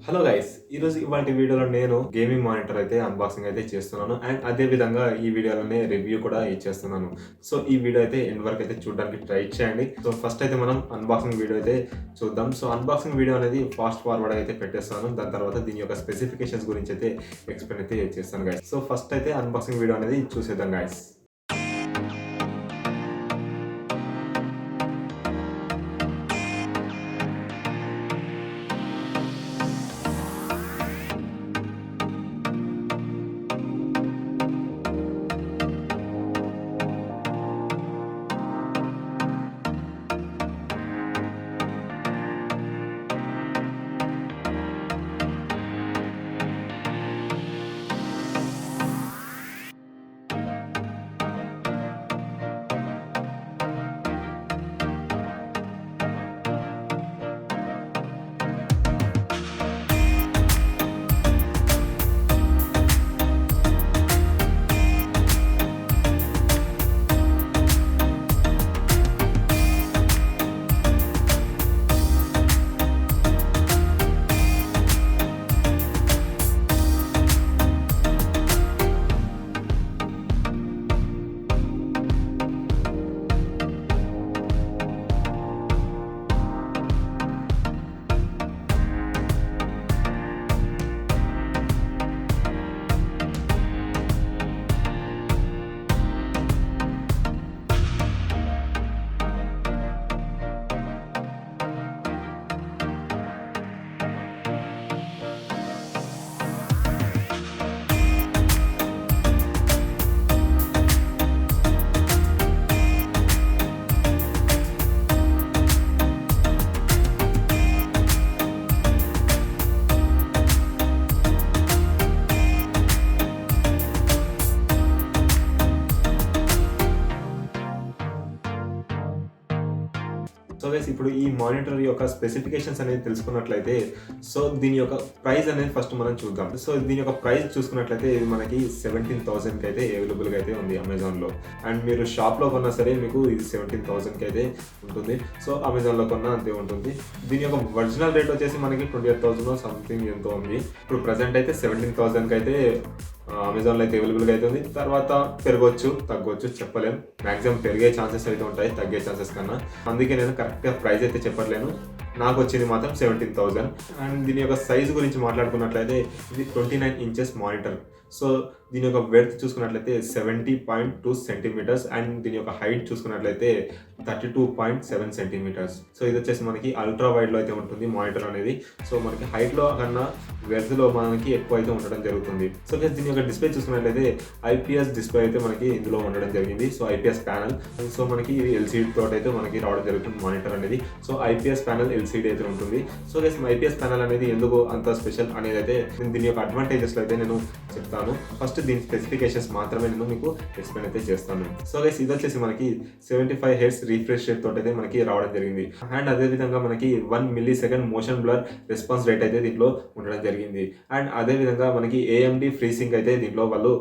Hello guys, ఈరోజు ఇవాళ వీడియోలో నేను గేమింగ్ మానిటర్ అయితే అన్బాక్సింగ్ అయితే చేస్తున్నాను. అండ్ అదే విధంగా ఈ వీడియోలోనే రివ్యూ కూడా ఇచ్చేస్తున్నాను. సో ఈ వీడియో అయితే ఎండ్ వరకు అయితే చూడడానికి ట్రై చేయండి. సో ఫస్ట్ అయితే మనం అన్బాక్సింగ్ వీడియో అయితే చూద్దాం. సో అన్బాక్సింగ్ వీడియో అనేది ఫాస్ట్ ఫార్వర్డ్ అయితే పెట్టేస్తాను. దాని తర్వాత దీని యొక్క స్పెసిఫికేషన్స్ గురించి అయితే ఎక్స్ప్లెయిన్ అయితే చేస్తాను గైస్. సో ఫస్ట్ అయితే అన్బాక్సింగ్ వీడియో అనేది చూసేద్దాం గైస్. సో గైస్, ఇప్పుడు ఈ మానిటర్ యొక్క స్పెసిఫికేషన్స్ అనేది తెలుసుకున్నట్లయితే సో దీని యొక్క ప్రైస్ అనేది ఫస్ట్ మనం చూద్దాం. సో దీని యొక్క ప్రైస్ చూసుకున్నట్లయితే ఇది మనకి 17,000కి అయితే అవైలబుల్గా అయితే ఉంది అమెజాన్లో. అండ్ మీరు షాప్లో కొన్నా సరే మీకు ఇది 17,000కి అయితే ఉంటుంది. సో అమెజాన్లో కొన్నా అంతే ఉంటుంది. దీని యొక్క ఒరిజినల్ రేట్ వచ్చేసి మనకి 28,000 సంథింగ్ ఎంతో ఉంది. ఇప్పుడు ప్రజెంట్ అయితే 17,000కి అయితే అమెజాన్లో అయితే అవైలబుల్గా అయితే ఉంది. తర్వాత పెరగవచ్చు, తగ్గవచ్చు, చెప్పలేం. మ్యాక్సిమం పెరిగే ఛాన్సెస్ అయితే ఉంటాయి తగ్గే ఛాన్సెస్ కన్నా. అందుకే నేను కరెక్ట్గా ప్రైస్ అయితే చెప్పట్లేను. నాకు వచ్చింది మాత్రం 17,000. అండ్ దీని యొక్క సైజ్ గురించి మాట్లాడుకున్నట్లయితే ఇది 29 ఇంచెస్ మానిటర్. సో దీని యొక్క వెడ్త్ చూసుకున్నట్లయితే 70.2 సెంటీమీటర్స్. అండ్ దీని యొక్క హైట్ చూసుకున్నట్లయితే 32.7 సెంటీమీటర్స్. సో ఇది వచ్చేసి మనకి అల్ట్రా వైడ్లో అయితే ఉంటుంది మానిటర్ అనేది. సో మనకి హైట్లో కన్నా వెడ్త్లో మనకి ఎక్కువ అయితే ఉండడం జరుగుతుంది. సో దీని యొక్క డిస్ప్లే చూసుకున్నట్లయితే ఐపీఎస్ డిస్ప్లే అయితే మనకి ఇందులో ఉండడం జరిగింది. So IPS panel. సో మనకి ఇది ఎల్సీడీ తోటి అయితే మనకి రావడం జరుగుతుంది మానిటర్ అనేది. సో ఐపీఎస్ ప్యానల్ ఎల్సీడీ అయితే ఉంటుంది. సో ఐపీఎస్ ప్యానల్ అనేది ఎందుకు అంత స్పెషల్ అనేది అయితే దీని యొక్క అడ్వాంటేజెస్ అయితే నేను చెప్తాను. ఫస్ట్ దీని స్పెసిఫికేషన్స్ మాత్రమే నేను మీకు ఎక్స్ప్లెయిన్ అయితే చేస్తాను. సో గైస్, ఇది వచ్చేసి మనకి 75 Hz రిఫ్రెష్ రేట్ తోటి అయితే మనకి రావడం జరిగింది. అండ్ అదే విధంగా మనకి 1 millisecond motion blur response rate అయితే దీంట్లో ఉండడం జరిగింది. అండ్ అదే విధంగా మనకి AMD ఫ్రీ సింక్ అయితే దీంట్లో వాళ్ళు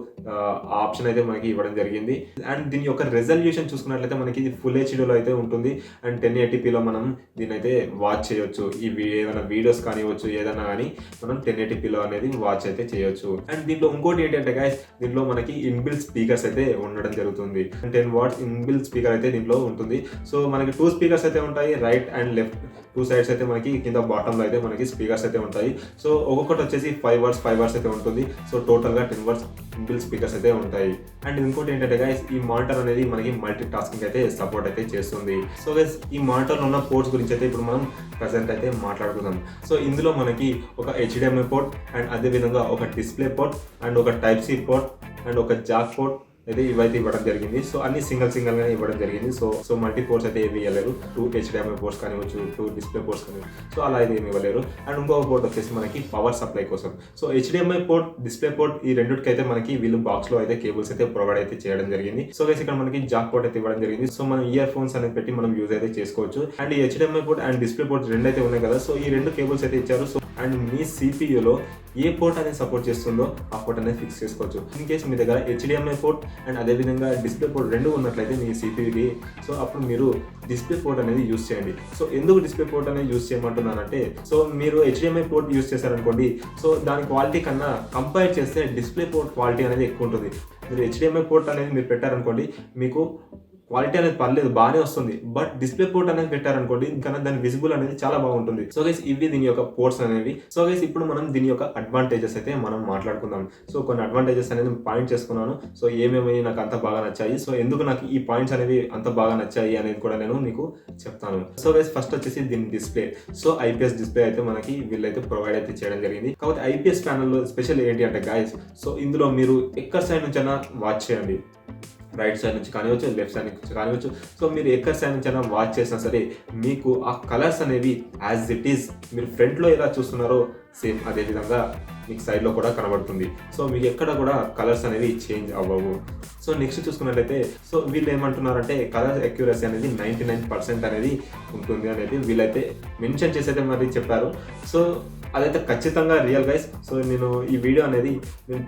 ఆప్షన్ అయితే మనకి ఇవ్వడం జరిగింది. అండ్ దీని యొక్క రెజల్యూషన్ చూసుకున్నట్లయితే మనకి ఇది ఫుల్ హెచ్డీలో అయితే ఉంటుంది. అండ్ 1080pలో మనం దీని అయితే వాచ్ చేయొచ్చు. ఏదైనా వీడియోస్ కానివ్వచ్చు, ఏదైనా కానీ మనం 1080pలో అనేది వాచ్ అయితే చేయొచ్చు. అండ్ దీంట్లో ఇంకోటి ఏంటంటే గైస్, దీంట్లో మనకి ఇన్బిల్ట్ స్పీకర్స్ అయితే ఉండడం జరుగుతుంది. 10 watts ఇన్బిల్ట్ స్పీకర్ అయితే దీంట్లో ఉంటుంది. సో మనకి 2 స్పీకర్స్ అయితే ఉంటాయి, రైట్ అండ్ లెఫ్ట్ 2 sides అయితే మనకి కింద బాటంలో అయితే మనకి స్పీకర్స్ అయితే ఉంటాయి. సో ఒక్కొక్కటి వచ్చేసి 5 watts అయితే ఉంటుంది. సో టోటల్గా 10 watts ఇన్బిల్ట్ స్పీకర్స్ అయితే ఉంటాయి. అండ్ ఇంకోటి ఏంటంటే గైస్, ఈ మానిటర్ అనేది మనకి మల్టీ టాస్కింగ్ అయితే సపోర్ట్ అయితే చేస్తుంది. సో గైస్, ఈ మానిటర్లో ఉన్న పోర్ట్స్ గురించి అయితే ఇప్పుడు మనం ప్రజెంట్ అయితే మాట్లాడుకుందాం. సో ఇందులో మనకి ఒక HDMI పోర్ట్, అండ్ అదే విధంగా ఒక డిస్ప్లే పోర్ట్, అండ్ ఒక Type-C పోర్ట్, అండ్ ఒక జాక్ పోర్ట్ అయితే ఇవైతే ఇవ్వడం జరిగింది. సో అన్ని సింగల్గానే ఇవ్వడం జరిగింది. సో మల్టీ పోర్ట్స్ అయితే ఏమి ఇవ్వలేరు. 2 HDMI పోర్ట్స్ కానివచ్చు, 2 డిస్ప్లే పోర్ట్స్ కానివచ్చు. సో అలా అయితే ఏమి ఇవ్వలేరు. అండ్ ఇంకొక పోర్ట్ వచ్చేసి మనకి పవర్ సప్లై కోసం. So HDMI port, display port ఈ రెండింటికి అయితే మనకి వీళ్ళు బాక్స్లో అయితే కేబుల్స్ అయితే ప్రొవైడ్ అయితే చేయడం జరిగింది. సో గైస్, ఇక్కడ మనకి జాక్ పోర్ట్ అయితే ఇవ్వడం జరిగింది. సో మనం ఇయర్ ఫోన్స్ అనేది పెట్టి మనం యూజ్ అయితే చేసుకోవచ్చు. అండ్ ఈ HDMI port and display port రెండు అయితే ఉన్నాయి కదా. సో ఈ రెండు కేబుల్స్ అయితే ఇచ్చారు. సో అండ్ మీ సిపియూలో ఏ పోర్ట్ అనేది సపోర్ట్ చేస్తుందో ఆ పోర్ట్ అనేది ఫిక్స్ చేసుకోవచ్చు. ఇన్ కేస్ మీ దగ్గర HDMI పోర్ట్ అండ్ అదేవిధంగా డిస్ప్లే పోర్ట్ 2 ఉన్నట్లయితే మీ సిపియూకి, సో అప్పుడు మీరు డిస్ప్లే పోర్ట్ అనేది యూస్ చేయండి. సో ఎందుకు డిస్ప్లే పోర్ట్ అనేది యూస్ చేయమంటున్నానంటే, సో మీరు HDMI పోర్ట్ యూస్ చేశారనుకోండి, సో దాని క్వాలిటీ కన్నా కంపేర్ చేస్తే డిస్ప్లే పోర్ట్ క్వాలిటీ అనేది ఎక్కువ ఉంటుంది. మీరు HDMI పోర్ట్ అనేది మీరు పెట్టారనుకోండి, మీకు క్వాలిటీ అనేది పర్లేదు బాగానే వస్తుంది. బట్ డిస్ప్లే పోర్ట్ అనేది పెట్టారనుకోండి, ఇంకా దాని విజిబుల్ అనేది చాలా బాగుంటుంది. సో గైస్ ఇవి దీని యొక్క పోర్ట్స్ అనేవి. సో గైస్ ఇప్పుడు మనం దీని యొక్క అడ్వాంటేజెస్ అయితే మనం మాట్లాడుకుందాం. సో కొన్ని అడ్వాంటేజెస్ అనేది పాయింట్ చేసుకున్నాను. సో ఏమేమి నాకు అంత బాగా నచ్చాయి, సో ఎందుకు నాకు ఈ పాయింట్స్ అనేవి అంత బాగా నచ్చాయి అనేది కూడా నేను మీకు చెప్తాను. సో గైస్ ఫస్ట్ వచ్చేసి దీని డిస్ప్లే. సో IPS డిస్ప్లే అయితే మనకి వీళ్ళైతే ప్రొవైడ్ అయితే చేయడం జరిగింది. కాబట్టి IPS ప్యానల్లో స్పెషల్ ఏంటి అంటే గైస్, సో ఇందులో మీరు ఎక్కడ సైడ్ నుంచి అయినా వాచ్ చేయండి, రైట్ సైడ్ నుంచి కానివచ్చు, లెఫ్ట్ సైడ్ నుంచి కానివచ్చు. సో మీరు ఎక్కడ సైడ్ నుంచి అయినా వాచ్ చేసినా సరే మీకు ఆ కలర్స్ అనేవి యాజ్ ఇట్ ఈస్ మీరు ఫ్రంట్లో ఎలా చూస్తున్నారో సేమ్ అదే విధంగా మీకు సైడ్లో కూడా కనబడుతుంది. సో మీకు ఎక్కడ కూడా కలర్స్ అనేవి చేంజ్ అవ్వవు. సో నెక్స్ట్ చూసుకున్నట్లయితే, సో వీళ్ళు ఏమంటున్నారంటే కలర్ అక్యురసీ అనేది 99% అనేది ఉంటుంది అనేది వీళ్ళైతే మెన్షన్ చేసి అయితే మరి చెప్పారు. సో అదైతే ఖచ్చితంగా రియల్ గైస్. సో నేను ఈ వీడియో అనేది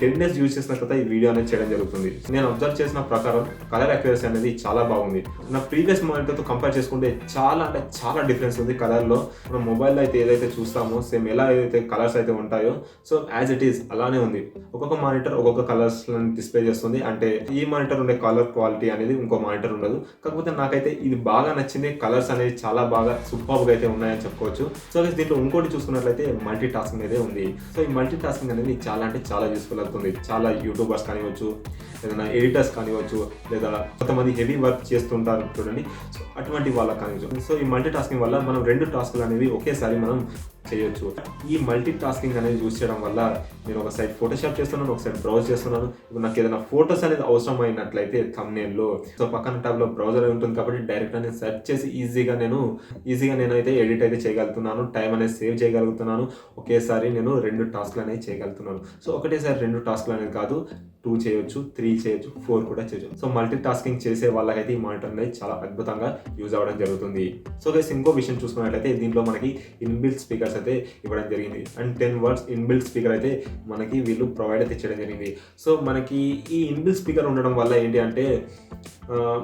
10 days యూజ్ చేసిన తర్వాత ఈ వీడియో అనేది చేయడం జరుగుతుంది. నేను అబ్జర్వ్ చేసిన ప్రకారం కలర్ అక్యురసీ అనేది చాలా బాగుంది. నా ప్రీవియస్ మానిటర్తో కంపేర్ చేసుకుంటే చాలా అంటే చాలా డిఫరెన్స్ ఉంది కలర్లో. మనం మొబైల్లో అయితే ఏదైతే చూస్తామో సేమ్ ఎలా ఏదైతే కలర్స్ అయితే ఉంటాయో సో యాజ్ ఇట్ ఈస్ అలానే ఉంది. ఒక్కొక్క మానిటర్ ఒక్కొక్క కలర్స్ డిస్ప్లే చేస్తుంది. అంటే ఈ మానిటర్ ఉండే కలర్ క్వాలిటీ అనేది ఇంకో మానిటర్ ఉండదు. కాకపోతే నాకైతే ఇది బాగా నచ్చింది. కలర్స్ అనేవి చాలా బాగా సూపర్గా అయితే ఉన్నాయని చెప్పుకోవచ్చు. సో దీంట్లో ఇంకోటి చూసుకున్నట్లయితే మల్టీ టాస్కింగ్ అయితే ఉంది. సో ఈ మల్టీ టాస్కింగ్ అనేది చాలా అంటే చాలా యూస్ఫుల్ అవుతుంది. చాలా యూట్యూబర్స్ కానివచ్చు, ఏదైనా ఎడిటర్స్ కానివచ్చు, లేదా కొంతమంది హెవీ వర్క్ చేస్తుంటారు చూడండి, సో అటువంటి వాళ్ళకి కానివచ్చు. సో ఈ మల్టీ టాస్కింగ్ వల్ల మనం 2 టాస్కులు అనేవి ఒకేసారి మనం చేయొచ్చు. ఈ మల్టీ టాస్కింగ్ అనేది యూజ్ చేయడం వల్ల నేను ఒక సైడ్ ఫోటోషాప్ చేస్తున్నాను, ఒక సైడ్ బ్రౌజ్ చేస్తున్నాను. ఇప్పుడు నాకు ఏదైనా ఫోటోస్ అనేది అవసరం అయినట్లయితే థంబ్నెయిల్లో, సో పక్కన ట్యాబ్లో బ్రౌజర్ ఉంటుంది కాబట్టి డైరెక్ట్ అనేది సెర్చ్ చేసి ఈజీగా నేనైతే ఎడిట్ అయితే చేయగలుగుతున్నాను. టైం అనేది సేవ్ చేయగలుగుతున్నాను. ఒకేసారి నేను 2 టాస్క్లు అనేది చేయగలుగుతున్నాను. సో ఒకటేసారి 2 టాస్క్లు అనేది కాదు, 2 చేయొచ్చు, 3 చేయొచ్చు, 4 కూడా చేయొచ్చు. సో మల్టీ టాస్కింగ్ చేసే వాళ్ళకైతే ఈ మానిటర్ అనేది చాలా అద్భుతంగా యూజ్ అవ్వడం జరుగుతుంది. సో గైస్ ఇంకో విషయం చూసుకున్నట్లయితే దీంట్లో మనకి ఇన్బిల్ట్ స్పీకర్స్ అయితే ఇవ్వడం జరిగింది. అండ్ 10 watts ఇన్బిల్ట్ స్పీకర్ అయితే మనకి వీళ్ళు ప్రొవైడ్ అయితే చేయడం జరిగింది. సో మనకి ఈ ఇన్బిల్ట్ స్పీకర్ ఉండడం వల్ల ఏంటి అంటే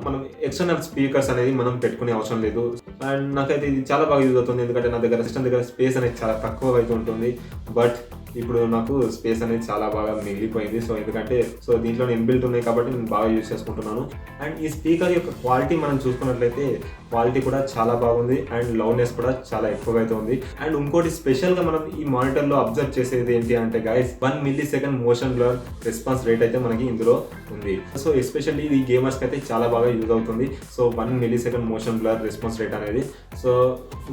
మనం ఎక్స్టర్నల్ స్పీకర్స్ అనేది మనం పెట్టుకునే అవసరం లేదు. అండ్ నాకైతే ఇది చాలా బాగా యూజ్ అవుతుంది. ఎందుకంటే నా దగ్గర సిస్టమ్ దగ్గర స్పేస్ అనేది చాలా తక్కువ అయితే ఉంటుంది. బట్ ఇప్పుడు నాకు స్పేస్ అనేది చాలా బాగా మిగిలిపోయింది. సో ఎందుకంటే దీంట్లో ఇన్బిల్ట్ ఉన్నాయి కాబట్టి నేను బాగా యూజ్ చేసుకుంటున్నాను. అండ్ ఈ స్పీకర్ యొక్క క్వాలిటీ మనం చూసుకున్నట్లయితే క్వాలిటీ కూడా చాలా బాగుంది. అండ్ లౌడ్నెస్ కూడా చాలా ఎక్కువగా అయితే ఉంది. అండ్ ఇంకోటి స్పెషల్గా మనం ఈ మానిటర్లో అబ్జర్వ్ చేసేది ఏంటి అంటే guys 1 millisecond motion blur response rate అయితే మనకి ఇందులో ఉంది. సో ఎస్పెషల్లీ ఇది గేమర్స్కి అయితే చాలా బాగా యూజ్ అవుతుంది. So 1 millisecond motion blur response rate అనేది సో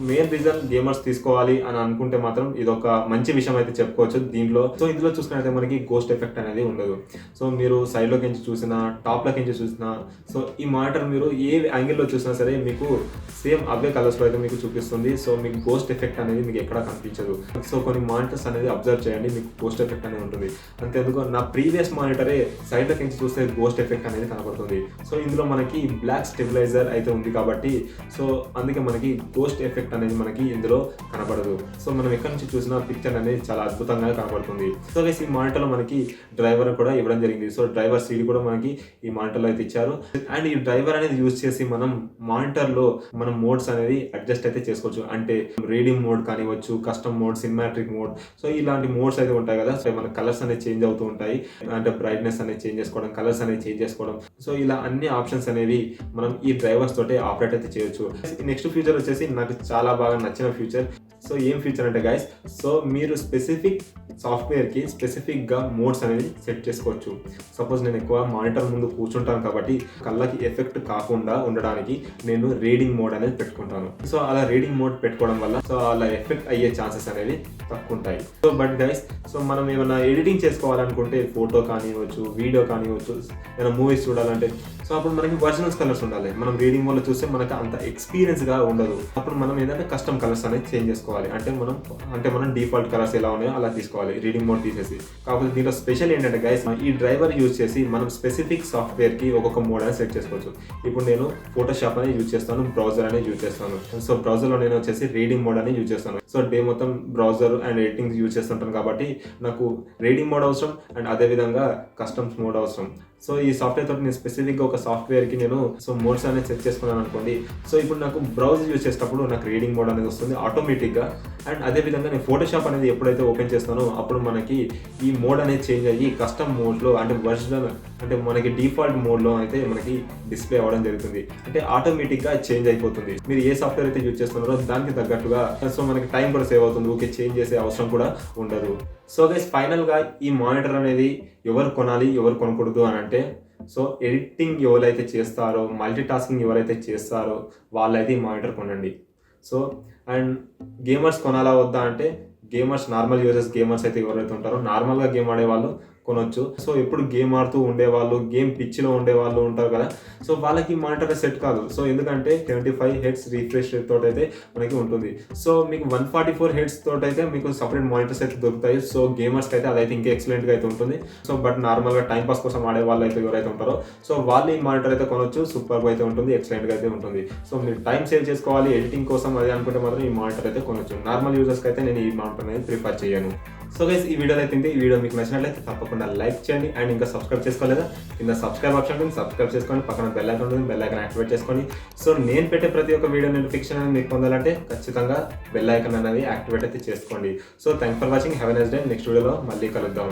మెయిన్ రీజన్ గేమర్స్ తీసుకోవాలి అని అనుకుంటే మాత్రం ఇది ఒక మంచి విషయం అయితే చెప్పుకోవచ్చు దీంట్లో. సో ఇందులో చూసుకున్నట్లయితే మనకి గోస్ట్ ఎఫెక్ట్ అనేది ఉండదు. సో మీరు సైడ్లోకి నుంచి చూసినా, టాప్లోకి నుంచి చూసినా, సో ఈ మానిటర్ మీరు ఏ యాంగిల్లో చూసినా సరే మీకు సేమ్ అవే కలర్స్లో అయితే మీకు చూపిస్తుంది. సో మీకు గోస్ట్ ఎఫెక్ట్ అనేది మీకు ఎక్కడా కనిపించదు. సో కొన్ని మానిటర్స్ అనేది అబ్జర్వ్ చేయండి, మీకు గోస్ట్ ఎఫెక్ట్ అనేది ఉంటుంది. అంతేందుకు నా ప్రీవియస్ మానిటరే సైడ్లోకి నుంచి చూస్తే గోస్ట్ ఎఫెక్ట్ అనేది కనబడుతుంది. సో ఇందులో మనకి బ్లాక్ స్టెబిలైజర్ అయితే ఉంది కాబట్టి సో అందుకే మనకి గోస్ట్ ఎఫెక్ట్ అనేది మనకి ఇందులో కనబడదు. సో మనం ఎక్కడి నుంచి చూసినా పిక్చర్ అనేది చాలా అద్భుతంగా కనబడుతుంది. సో గైస్ ఈ మానిటర్లో మనకి డ్రైవర్ కూడా ఇవ్వడం జరిగింది. సో డ్రైవర్ సీడీ కూడా మనకి ఈ మానిటర్లో అయితే ఇచ్చారు. అండ్ ఈ డ్రైవర్ అనేది యూజ్ చేసి మనం మానిటర్లో మనం మోడ్స్ అనేది అడ్జస్ట్ అయితే చేసుకోవచ్చు. అంటే రీడింగ్ మోడ్ కానివచ్చు, custom mode, cinematic mode, so ఇలాంటి మోడ్స్ అయితే ఉంటాయి కదా. సో మన కలర్స్ అనేది చేంజ్ అవుతూ ఉంటాయి. అంటే బ్రైట్నెస్ అనేది చేంజ్ చేసుకోవడం, కలర్స్ అనేది చేంజ్ చేసుకోవడం, సో ఇలా అన్ని ఆప్షన్స్ అనేవి మనం ఈ డ్రైవర్స్ తోటే ఆపరేట్ అయితే చేయొచ్చు. నెక్స్ట్ ఫీచర్ వచ్చేసి నాకు చాలా బాగా నచ్చిన ఫీచర్. సో ఏం ఫీచర్ అంటే గైస్, సో మీరు స్పెసిఫిక్ సాఫ్ట్వేర్కి స్పెసిఫిక్గా మోడ్స్ అనేది సెట్ చేసుకోవచ్చు. సపోజ్ నేను ఎక్కువ మానిటర్ ముందు కూర్చుంటాను కాబట్టి కళ్ళకి ఎఫెక్ట్ కాకుండా ఉండడానికి నేను రీడింగ్ మోడ్ అనేది పెట్టుకుంటాను. సో అలా రీడింగ్ మోడ్ పెట్టుకోవడం వల్ల సో అలా ఎఫెక్ట్ అయ్యే ఛాన్సెస్ అనేవి తక్కువ ఉంటాయి. సో బట్ గైస్, సో మనం ఏమైనా ఎడిటింగ్ చేసుకోవాలనుకుంటే ఫోటో కానివ్వచ్చు, వీడియో కానివ్వచ్చు, ఏమైనా మూవీస్ చూడాలంటే సో అప్పుడు మనకి ఒరిజినల్స్ కలర్స్ ఉండాలి. మనం రీడింగ్ మోడ్లో చూస్తే మనకి అంత ఎక్స్పీరియన్స్గా ఉండదు. అప్పుడు మనం ఏంటంటే కస్టమ్ కలర్స్ అనేది చేంజ్ చేసుకోవాలి. అంటే మనం డిఫాల్ట్ కలర్స్ ఎలా ఉన్నాయో అలా తీసుకోవాలి రీడింగ్ మోడ్ తీసేసి. కాకపోతే దీంట్లో స్పెషల్ ఏంటంటే గైస్, ఈ డ్రైవర్ యూజ్ చేసి మనం స్పెసిఫిక్ సాఫ్ట్వేర్కి ఒక్కొక్క మోడ్ అనేది సెట్ చేసుకోవచ్చు. ఇప్పుడు నేను ఫోటోషాప్ అనేది యూజ్ చేస్తాను, బ్రౌజర్ అనేది యూజ్ చేస్తాను. సో బ్రౌజర్లో నేను వచ్చేసి రీడింగ్ మోడ్ అనేది యూజ్ చేస్తాను. సో డే మొత్తం బ్రౌజర్ అండ్ ఎడిటింగ్ యూజ్ చేస్తుంటాను కాబట్టి నాకు రీడింగ్ మోడ్ అవసరం అండ్ అదేవిధంగా కస్టమ్స్ మోడ్ అవసరం. సో ఈ సాఫ్ట్వేర్ తోటి నేను స్పెసిఫిక్గా ఒక సాఫ్ట్వేర్కి నేను మోడ్స్ అనేది సెట్ చేసుకున్నాను అనుకోండి. సో ఇప్పుడు నాకు బ్రౌజ్ యూజ్ చేసేటప్పుడు నాకు రీడింగ్ మోడ్ అనేది వస్తుంది ఆటోమేటిక్గా. అండ్ అదేవిధంగా నేను ఫోటోషాప్ అనేది ఎప్పుడైతే ఓపెన్ చేస్తానో అప్పుడు మనకి ఈ మోడ్ అనేది చేంజ్ అయ్యి కస్టమ్ మోడ్లో అంటే వర్జనల్ అంటే మనకి డిఫాల్ట్ మోడ్లో అయితే మనకి డిస్ప్లే అవ్వడం జరుగుతుంది. అంటే ఆటోమేటిక్గా చేంజ్ అయిపోతుంది. మీరు ఏ సాఫ్ట్వేర్ అయితే యూజ్ చేస్తున్నారో దానికి తగ్గట్టుగా సో మనకి టైం కూడా సేవ్ అవుతుంది. ఓకే, చేంజ్ చేసే అవసరం కూడా ఉండదు. సో గైస్, ఫైనల్గా ఈ మానిటర్ అనేది ఎవరు కొనాలి ఎవరు కొనకూడదు అని అంటే, సో ఎడిటింగ్ ఎవరైతే చేస్తారో, మల్టీ టాస్కింగ్ ఎవరైతే చేస్తారో వాళ్ళైతే ఈ మానిటర్ కొనండి. సో అండ్ గేమర్స్ కొనాలా వద్దా అంటే, గేమర్స్ నార్మల్ యూజర్స్ గేమర్స్ అయితే ఎవరైతే ఉంటారో నార్మల్గా గేమ్ ఆడేవాళ్ళు కొనొచ్చు. సో ఎప్పుడు గేమ్ ఆడుతూ ఉండేవాళ్ళు, గేమ్ పిచ్చిలో ఉండేవాళ్ళు ఉంటారు కదా, సో వాళ్ళకి మానిటర్ సెట్ కాదు. సో ఎందుకంటే 75 Hz రిఫ్రెష్ రేట్ తోటి అయితే మనకి ఉంటుంది. సో మీకు 144 Hz తోటి అయితే మీకు సపరేట్ మానిటర్స్ అయితే దొరుకుతాయి. సో గేమర్స్కి అయితే అదైతే ఇంకా ఎక్సలెంట్గా అయితే ఉంటుంది. సో బట్ నార్మల్గా టైం పాస్ కోసం ఆడే వాళ్ళు అయితే ఎవరైతే ఉంటారో సో వాళ్ళు ఈ మానిటర్ అయితే కొనొచ్చు. సూపర్గా అయితే ఉంటుంది, ఎక్సలెంట్గా అయితే ఉంటుంది. సో మీరు టైం సేవ్ చేసుకోవాలి ఎడిటింగ్ కోసం అది అనుకుంటే మాత్రం ఈ మానిటర్ అయితే కొనొచ్చు. నార్మల్ యూజర్స్కి అయితే నేను ఈ మానిటర్ అనేది ప్రిఫర్ చేయను. సో గైస్, ఈ వీడియో అయితే ఈ వీడియో మీకు నచ్చినట్లయితే తప్పకుండా లైక్ చేయండి. అండ్ ఇంకా సబ్స్క్రైబ్ చేసుకోలేదా, కింద సబ్స్క్రైబ్ ఆప్షన్ ఉంటుంది, సబ్స్క్రైబ్ చేసుకోండి. పక్కన బెల్ ఐకాన్ ఉంటుంది, బెల్ ఐకాన్ యాక్టివేట్ చేసుకోండి. సో నేను పెట్టే ప్రతి ఒక్క వీడియో నోటిఫికేషన్ అనేది మీకు పొందాలంటే ఖచ్చితంగా బెల్ ఐకాన్ అనేది యాక్టివేట్ అయితే చేసుకోండి. So thanks for watching, have a nice day. Next వీడియోలో మళ్ళీ కలుద్దాం.